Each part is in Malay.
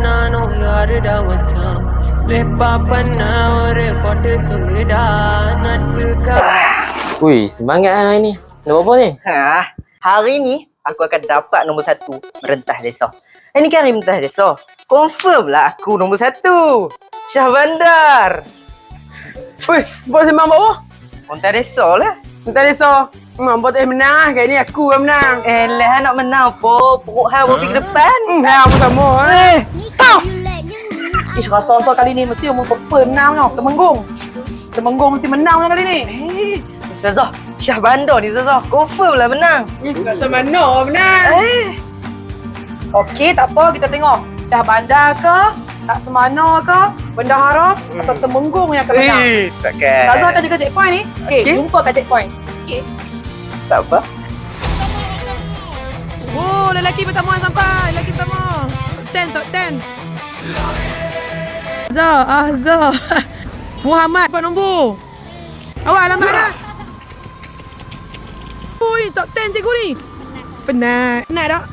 நானும் யாருடா மச்சான் பாப்பன்னா ஒரு பாட்டு சொல்லுடா நட்புக்கா. Ui, semangat lah hari ni. Nak buat apa ni? Hari ni aku akan dapat nombor 1 merentah desa. Ini kan hari merentah desa. Confirm lah aku nombor 1. Syah Bandar. Weh, buat sembang bawa. Merentah desa lah. Entah desa. Buat tak menang lah. Kali ni aku yang menang. Elah nak menang apa? Perut hang bawa pergi ke depan. Ya, sama-sama. Toh! Ish, rasa-rasa kali ni mesti umur menang tau. Temenggung. Temenggung mesti menang kali ni. Zazah, Syah Bandar ni Zazah. Confirm lah menang. Kat mana menang? Okey, tak apa. Kita tengok. Syah Bandar ke? Tak Semana ke? Bendahara atau Temenggung yang akan menang? Takkan. Zazah akan jaga checkpoint ni. Okey, jumpa kat checkpoint. Okey. Tak apa. Oh, lelaki pertama yang sampai. Lelaki pertama. Top 10. Azhar. Muhammad, apa nombor? Awak alamat dah. Ui, top 10 cikgu ni. Penat tak?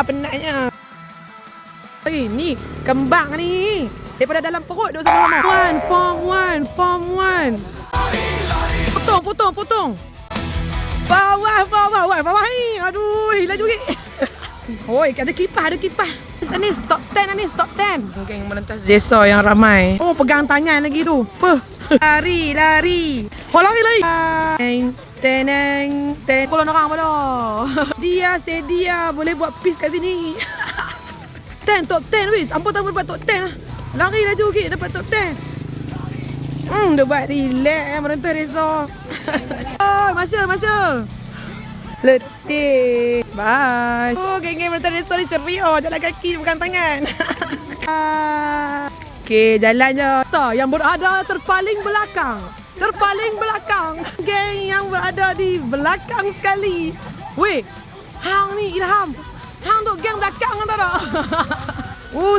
Penatnya. Ni, kembang ni. Daripada dalam perut duduk sama-sama. Form 1. Potong. Bawah ni. Aduh, laju sikit. Oi, ada kipas. Anis, top 10. Geng melentas desa yang ramai. Oh, pegang tangan lagi tu. Lari. Oh, lari. Teneng. Kolon orang pada. Stay dia. Boleh buat peace kat sini. Top 10 weh. Ampun tak boleh dapat top 10 lah. Lari laju sikit dapat top 10. Dia buat relax merentas desa. Oh, Masya. Letih. Bye. Oh, geng-geng merentas desa ni ceria. Jalan kaki bukan tangan. Okey, jalan je. Yang berada terpaling belakang. Geng yang berada di belakang sekali. Weh, hang ni Ilham. Hang duk geng belakang kan tak?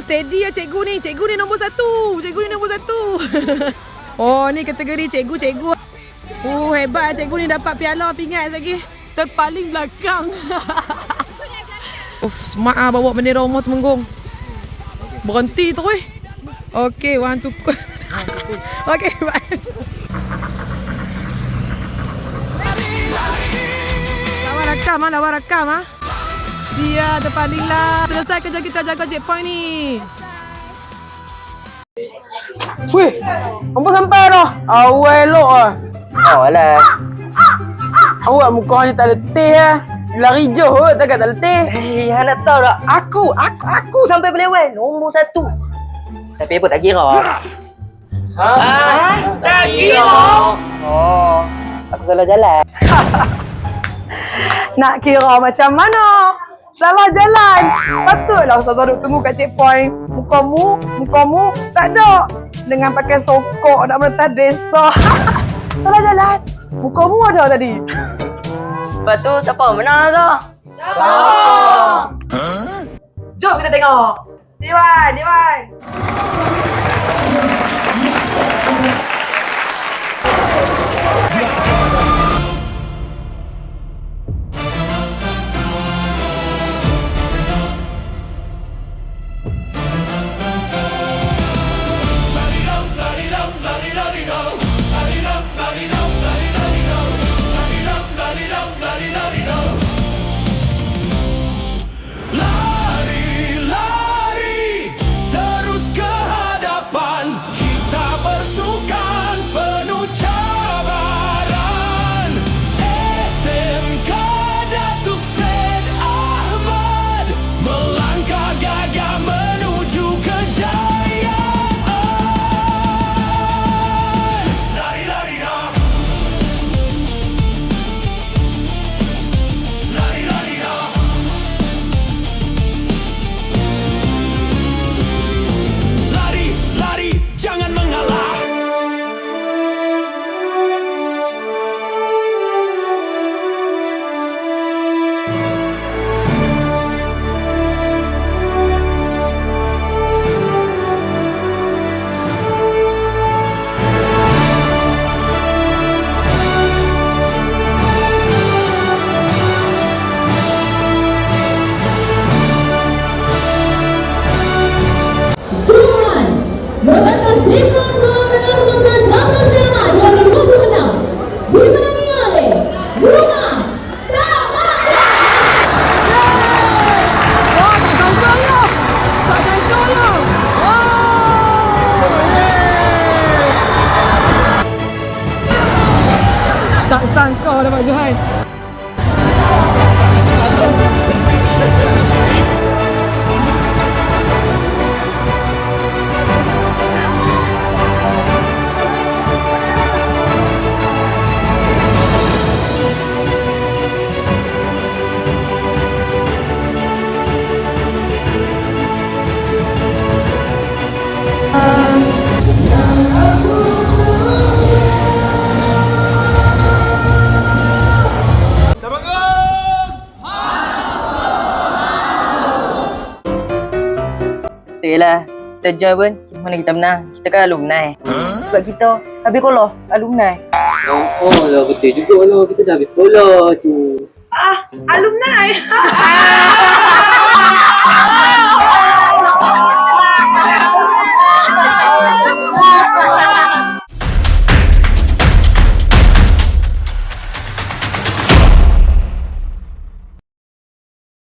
Steady ya cikgu ni. Cikgu ni nombor 1. Oh, ni kategori cikgu. Hebat cikgu ni dapat piala pingat lagi. Terpaling belakang. Smart ah bawa bendera rumah Temenggung. Berhenti tu weh. Okey, 1 2. Okey, bye. Lawan rakam ah. Dia terpaling lah. Selesai kerja kita jaga checkpoint ni. Weh, ampun sampai dah. Awal elok ah. Alah. Awak mukanya tak letih ah. Lari jauh takkan tak letih. Hang nak tahu tak? Aku sampai Belewan nombor 1. Tapi apa tak kira. Tak kira. Oh, aku salah jalan. Nak kira macam mana? Salah jalan. Patutlah Ustazah duk tunggu kat checkpoint. Mukamu tak ada. Dengan pakai sokok nak merentas desa. Salah jalan. Mukamu ada tadi. Lepas tu siapa menang tu? Jom kita tengok. Diwan. Lari terus ke hadapan, kita bersuka Desa Sekolah Menengah Kebangsaan Bangka Selama 2026 dimenangi oleh Bunga Tamara. Wah, tak sangka ya. Tak sangka ya. Tak sangka dapat Johan. Tak lah. Kita join pun, mana kita menang. Kita kan alumni. Sebab kita habis sekolah, alumni. Oh lah, betul juga lah. Kita dah habis sekolah tu. Alumni.